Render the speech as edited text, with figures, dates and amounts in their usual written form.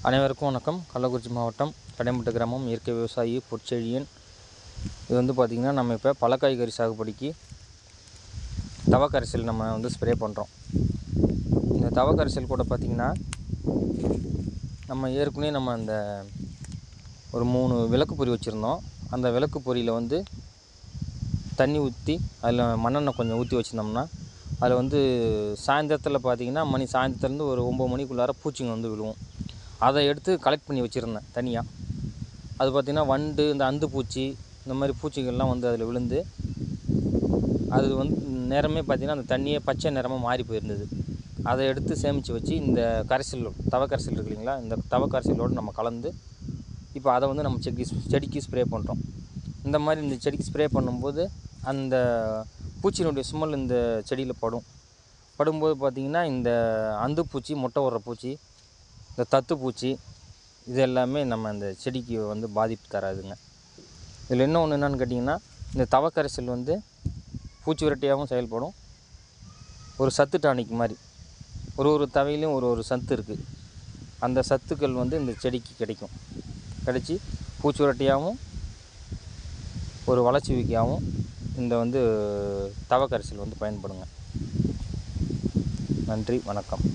அனைவருக்கும் வணக்கம். கள்ளக்குறிச்சி மாவட்டம் கடைமட்டு கிராமம் இயற்கை விவசாயி பொற்செழியன். இது வந்து பார்த்திங்கன்னா, நம்ம இப்போ பழக்காய்கறி சாகுபடிக்கு தவக்கரைசல் நம்ம ஸ்ப்ரே பண்ணுறோம். இந்த தவக்கரைசல் கூட பார்த்திங்கன்னா, நம்ம ஏற்கனவே அந்த ஒரு 3 விளக்கு பொறி வச்சுருந்தோம். அந்த விளக்கு பொறியில் தண்ணி ஊற்றி அதில் மண்ணெண்ணெய் கொஞ்சம் ஊற்றி வச்சுருந்தோம்னா, அதில் சாயந்தரத்தில் பார்த்திங்கன்னா, சாயந்தரத்துலேருந்து ஒரு 9 மணிக்குள்ளார பூச்சிங்க விழுவும். அதை எடுத்து கலெக்ட் பண்ணி வச்சுருந்தேன் தனியாக. அது பார்த்திங்கன்னா, வண்டு, இந்த அந்து பூச்சி, இந்த மாதிரி பூச்சிகள்லாம் அதில் விழுந்து அது நேரமே பார்த்திங்கன்னா அந்த தண்ணியே பச்சை நிறமாக மாறி போயிருந்தது. அதை எடுத்து சேமித்து வச்சு இந்த கரைசல், தவக்கரைசல் இருக்கு இல்லைங்களா, இந்த தவக்கரைசலோடு நம்ம கலந்து இப்போ அதை நம்ம செடிக்கு ஸ்ப்ரே பண்ணுறோம். இந்த செடிக்கு ஸ்ப்ரே பண்ணும்போது அந்த பூச்சியினுடைய ஸ்மெல் இந்த செடியில் படும்போது பார்த்திங்கன்னா, இந்த அந்து பூச்சி, முட்டை விடுற பூச்சி, இந்த தத்து பூச்சி, இது எல்லாமே நம்ம இந்த செடிக்கு பாதிப்பு தராதுங்க. இதில் இன்னொன்று என்னென்னு கேட்டிங்கன்னா, இந்த தவக்கரைசல் பூச்சி விரட்டியாகவும் செயல்படும். ஒரு சத்து டானிக் மாதிரி ஒரு தவையிலையும் ஒரு சத்து இருக்குது. அந்த சத்துக்கள் இந்த செடிக்கு கிடைச்சி பூச்சி விரட்டியாகவும் ஒரு வளர்ச்சி ஊக்கியாகவும் இந்த தவக்கரைசல் பயன்படுங்க. நன்றி, வணக்கம்.